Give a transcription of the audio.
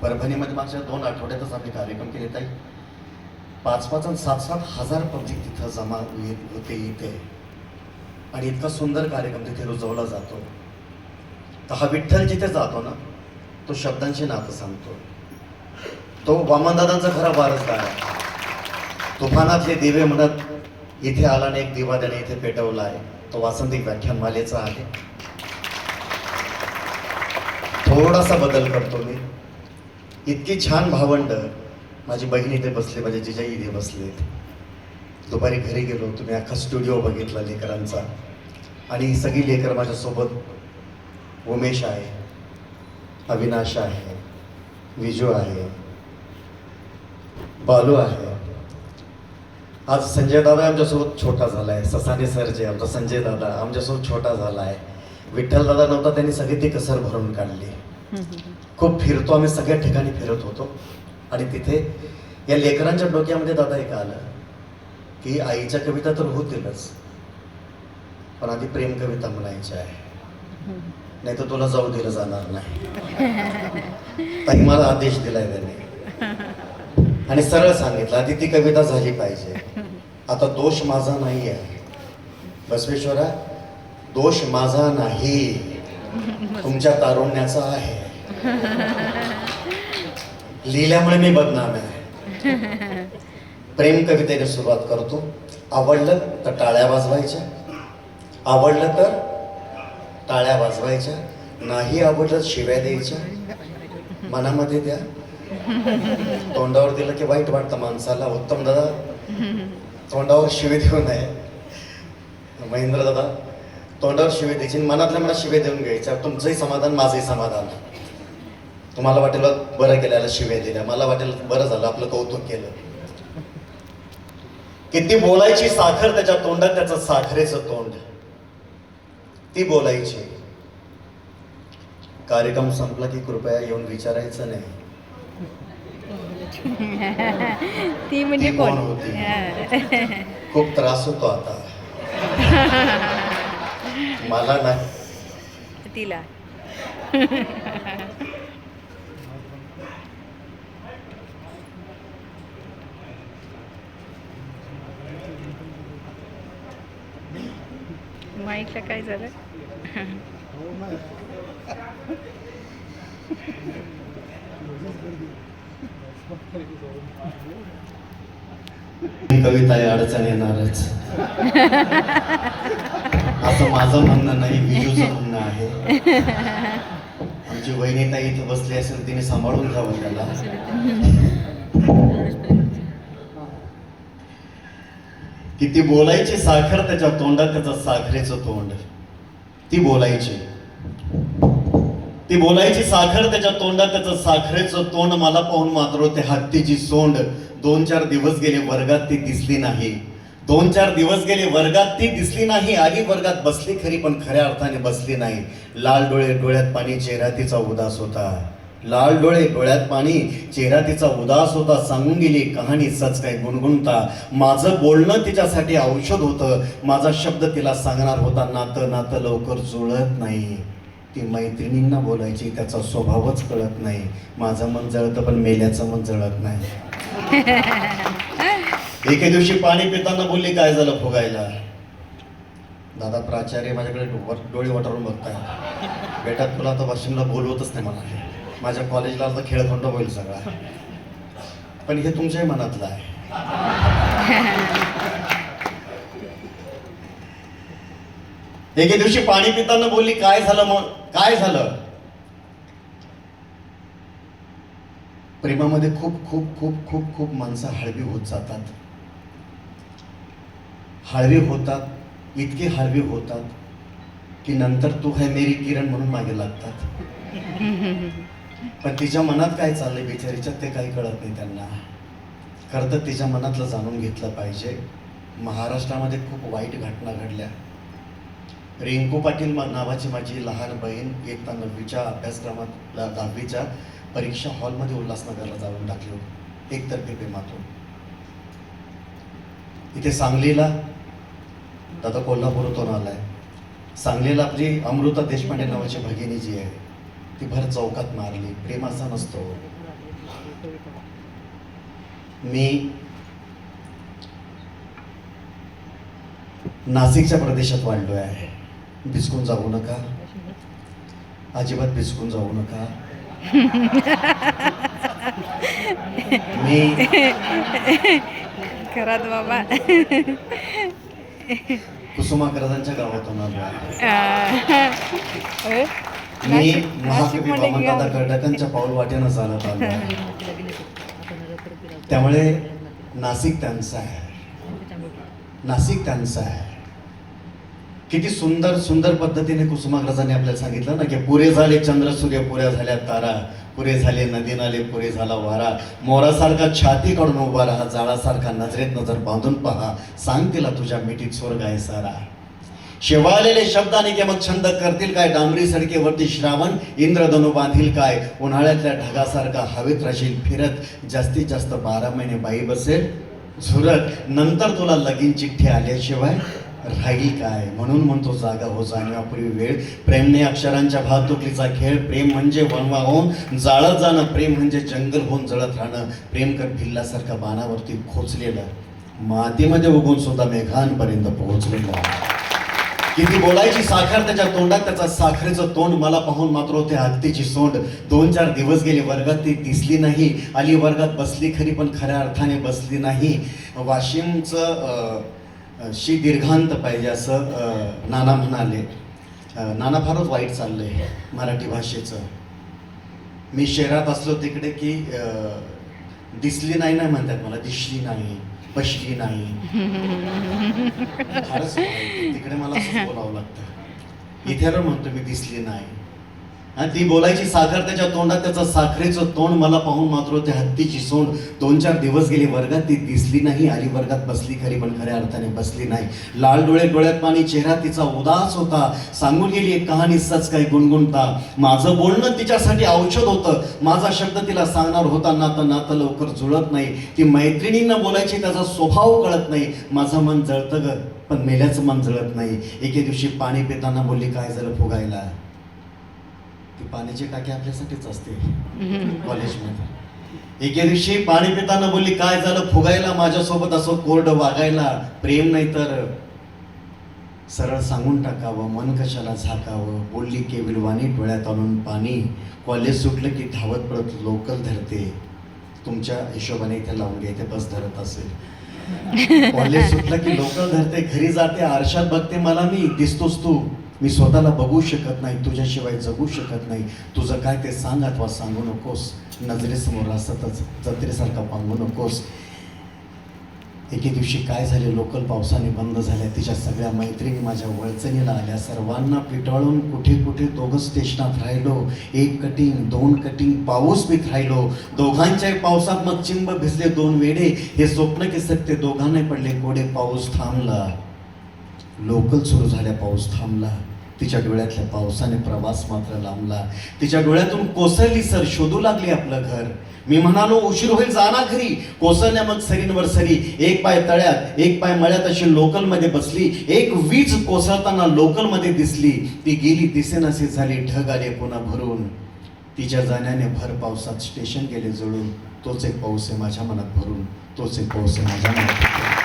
परभणीमध्ये मागच्या 2 आठवड्यातच आम्ही कार्यक्रम केले. ताई 5-5 आणि 7-7 हजार पब्लिक तिथं जमा होते इथे, आणि इतका सुंदर कार्यक्रम तिथे रुजवला जातो. तर हा विठ्ठल जिथे जातो ना, तो शब्दांची नातं सांगतो. तो वामनदादांचा खरा वारसदार आहे. तुफानातले दिवे म्हणत इथे आला आणि एक दिवा त्याने इथे पेटवला आहे. तो वासंतिक व्याख्यानमालेचा आहे. थोडासा बदल करतो मी. इतकी छान भावंड, माझी बहीण इथे बसली, माझे जिजाई इथे बसलेत. दुपारी घरी गेलो, तुम्ही अख्खा स्टुडिओ बघितला लेकरांचा, आणि सगळी लेकर माझ्यासोबत. उमेश आहे, अविनाश आहे, विजू आहे, बालू आहे. आज संजय दादा आमच्यासोबत छोटा झाला आहे. ससाने सर जे आमचा संजय दादा आमच्यासोबत छोटा झाला आहे. विठ्ठल दादा नव्हता, त्यांनी सगळी ती कसर भरून काढली. खूप फिरतो आम्ही, सगळ्या ठिकाणी फिरत होतो. आणि तिथे या लेकरांच्या डोक्यामध्ये दादा एक आलं की आईच्या कविता तर होतीलच, पण आधी प्रेम कविता म्हणायची आहे, नाही तर तुला जाऊ दिलं जाणार नाही. ताई मला आदेश दिलाय त्याने, आणि सरळ सांगितलं आधी ती कविता झाली पाहिजे. आता दोष माझा नाही आहे बसवेश्वरा, दोष माझा नाही, तुमच्या तारुण्याचा आहे. लिहिल्यामुळे मी बदनाम आहे. प्रेम कवितेने सुरुवात करतो. आवडलं तर टाळ्या वाजवायच्या, आवडलं तर टाळ्या वाजवायच्या, नाही आवडलं शिव्या द्यायच्या. मनामध्ये द्या, तोंडावर दिलं की वाईट वाटतं माणसाला. उत्तम दादा तोंडावर शिवे देऊ नये. महेंद्र दादा तोंडावर शिवे द्यायची, मनातल्या मला शिवे देऊन घ्यायच्या. तुमचंही समाधान माझंही समाधान. तुम्हाला वाटेल बरं केल्याला शिव्या दिल्या, मला वाटेल बरं झालं आपलं कौतुक केलं. किती बोलायची साखर त्याच्या तोंडात, त्याचं साखरेचं तोंड. ती बोलायची. कार्यक्रम संपला की कृपया येऊन विचारायचं नाही ती म्हणजे कोण होती. खूप त्रास होतो आता मला नाही, तिला. माईकला काय झालं? कविता अडचण येणारच असं माझं म्हणणं नाही, विजूचं म्हणणं आहे. आमची वहिनी ताई इथं बसली असेल, तिने सांभाळून घ्यावं त्याला. किती बोलायची साखर त्याच्या तोंडात, त्याचं साखरेचं तोंड. ती बोलायची, ती बोलायची साखर त्याच्या तोंडात, त्याचं साखरेचं तोंड. मला पाहून मात्र ते हत्तीची सोंड. 2-4 दिवस गेले वर्गात ती दिसली नाही. 2-4 दिवस गेले वर्गात ती दिसली नाही. आली वर्गात बसली खरी, पण खऱ्या अर्थाने बसली नाही. लाल डोळे डोळ्यात पाणी, चेहरा तिचा उदास होता. लाल डोळे डोळ्यात पाणी, चेहरा तिचा उदास होता. सांगून गेली कहाणी सच काय गुणगुणता. माझं बोलणं तिच्यासाठी औषध होतं. माझा शब्द तिला सांगणार होता. नातं नातं लवकर जुळत नाही. ती मैत्रिणींना बोलायची, त्याचा स्वभावच कळत नाही. माझं मन जळतं पण मेल्याचं मन जळत नाही. एके दिवशी पाणी पिताना बोलली काय झालं फुगायला. दादा प्राचार्य माझ्याकडे डोळे वटारून बघताय. बेटा तुला तर वाशिमला बोलवतच नाही मला. माझ्या कॉलेजला तर खेळखंड होईल सगळा, पण हे तुमच्याही मनातलं आहे. एके दिवशी पाणी पिताना बोलली काय झालं मग काय झालं. प्रेमामध्ये खूप खूप खूप खूप खूप माणसं हळवी होत जातात. हळवी होतात, इतके हळवी होतात की नंतर तू है मेरी किरण म्हणून मागे लागतात. पण तिच्या मनात काय चाललंय बिचारीच्या ते काही कळत नाही त्यांना. खरं तर तिच्या मनातलं जाणून घेतलं पाहिजे. महाराष्ट्रामध्ये खूप वाईट घटना घडल्या. रिंकू पाटील नावाची माझी लहान बहीण इयत्ता 9वीच्या अभ्यासक्रमात 10वीच्या परीक्षा हॉलमध्ये उल्हासनगरला जाऊन टाकली होती एकतर्फी प्रेमातून. इथे सांगलीला दादा कोल्हापूरतून आलाय. सांगलीला आपली अमृता देशपांडे नावाची भगिनी जी आहे ती भर चौकात मारली. प्रेम असा नसतो. मी नाशिकच्या प्रदेशात वाढलो आहे. भिजकून जाऊ नका, अजिबात भिजकून जाऊ नका. मी खरात बाबा. कुसुमाग्रजांच्या गावातून आलो आहे. होय? मी नाशिक- महाकवी नाशिकमध्ये वामनदादा गाव. कर्डकांच्या पाऊल वाटेनं चालत आलो आहे. त्यामुळे नाशिक त्यांचं आहे, नाशिक त्यांचं आहे. किती सुंदर सुंदर पद्धतीने कुसुमाग्रजांनी आपल्याला सांगितलं ना की पुरे झाले चंद्र सूर्य, पुऱ्या झाल्या तारा, पुरे झाले नदी नाले, पुरे झाला वारा. मोरासारखा छाती काढून उभा राहा, जाळासारखा नजरेत नजर बांधून पहा, सांग तिला तुझ्या मिठीत स्वर्ग आहे सारा. शेवाळलेले शब्दाने की मग छंद करतील काय, डांबरी सडकेवरती श्रावण इंद्रधनु बांधील काय. उन्हाळ्यातल्या ढगासारखा हवेत राशील फिरत, जास्तीत जास्त 12 महिने बाई बसेल झुरत. नंतर तुला लगीन चिठ्ठी आल्याशिवाय राहील काय. म्हणून म्हणतो जागा हो जाणीवापूर्वी वेळ. प्रेम नाही अक्षरांच्या भातुकलीचा खेळ. प्रेम म्हणजे वनवा होऊन जाळत जाणं, प्रेम म्हणजे जंगल होऊन जळत राहणं. प्रेम कर भिल्लासारखा बाणावरती खोचलेलं, मातीमध्ये उगवून सुद्धा मेघांपर्यंत पोहोचलेलं. किती बोलायची साखर त्याच्या तोंडात, त्याचा साखरेचं तोंड मला पाहून मात्र होते हत्तीची सोंड. 2-4 दिवस गेले वर्गात ती दिसली नाही. आली वर्गात बसली खरी पण खऱ्या अर्थाने बसली नाही. वाशिमचं शी दीर्घांत पाहिजे असं नाना म्हणाले. नाना फारच वाईट चाललंय मराठी भाषेचं. मी शहरात असलो तिकडे की दिसली नाही नाही म्हणतात मला, दिसली नाही, बसली नाही. फारच वाईट. तिकडे मला असंच बोलावं लागतं. इथे म्हणतो मी दिसली नाही. आणि ती बोलायची साखर त्याच्या तोंडात, त्याचं साखरेचं तोंड मला पाहून मात्र होते हत्तीची सोंड. 2-4 दिवस गेले वर्गात ती दिसली नाही. आली वर्गात बसली खरी पण खऱ्या अर्थाने बसली नाही. लाल डोळे डोळ्यात पाणी, चेहरा तिचा उदास होता. सांगून गेली एक कहाणी सच काही गुणगुणता. माझं बोलणं तिच्यासाठी औषध होतं. माझा शब्द तिला सांगणार होता. नातं लवकर जुळत नाही. ती मैत्रिणींना बोलायची, त्याचा स्वभाव कळत नाही. माझं मन जळतं ग पण मेल्याचं मन जळत नाही. एके दिवशी पाणी पिताना बोलली काय झालं फुगायला. ती पाण्याची टाकी आपल्यासाठीच असते कॉलेजमध्ये. एके दिवशी पाणी पिताना बोलली काय झालं फुगायला, माझ्यासोबत असं कोरडं वागायला. प्रेम नाही तर सरळ सांगून टाकावं, मन कशाला झाकावं. बोलली केविल वाणी, डोळ्यात आणून पाणी. कॉलेज सुटलं की धावत पडत लोकल धरते. तुमच्या हिशोबाने इथे लावून घ्या, इथे बस धरत असेल. कॉलेज सुटलं की लोकल धरते, घरी जाते, आरशात बघते मला मी, दिसतोस तू. मी स्वतःला बघू शकत नाही, तुझ्याशिवाय जगू शकत नाही. तुझं काय ते सांग अथवा सांगू नकोस. नजरेसमोर असतच जत्रेसारखा पांगू नकोस. एके दिवशी काय झाले, लोकल पावसाने बंद झाल्या. तिच्या सगळ्या मैत्रिणी माझ्या वळचणीला आल्या. सर्वांना पिटाळून कुठे कुठे दोघं स्टेशनात राहिलो. 1 कटिंग 2 कटिंग पाऊस पित राहिलो. दोघांच्या पावसात मग चिंब भिजले 2 वेडे. हे स्वप्न की सत्य दोघांना पडले कोडे. पाऊस थांबला, लोकल सुरू झाल्या, पाऊस थांबला. तिच्या डोळ्यातल्या पावसाने प्रवास मात्र लांबला. तिच्या डोळ्यातून कोसळली सर, शोधू लागली आपलं घर. मी म्हणालो उशीर होईल जाना घरी. कोसळल्या मग सरींवर सरी. 1 पाय तळ्यात 1 पाय मळ्यात अशी लोकलमध्ये बसली. एक वीज कोसळताना लोकलमध्ये दिसली. ती गेली दिसेनाशी झाली, ढग आले पुन्हा भरून. तिच्या जाण्याने भर पावसात स्टेशन गेले जळून. तोच एक पाऊस आहे माझ्या मनात भरून, तोच एक पाऊस आहे माझ्या मनात.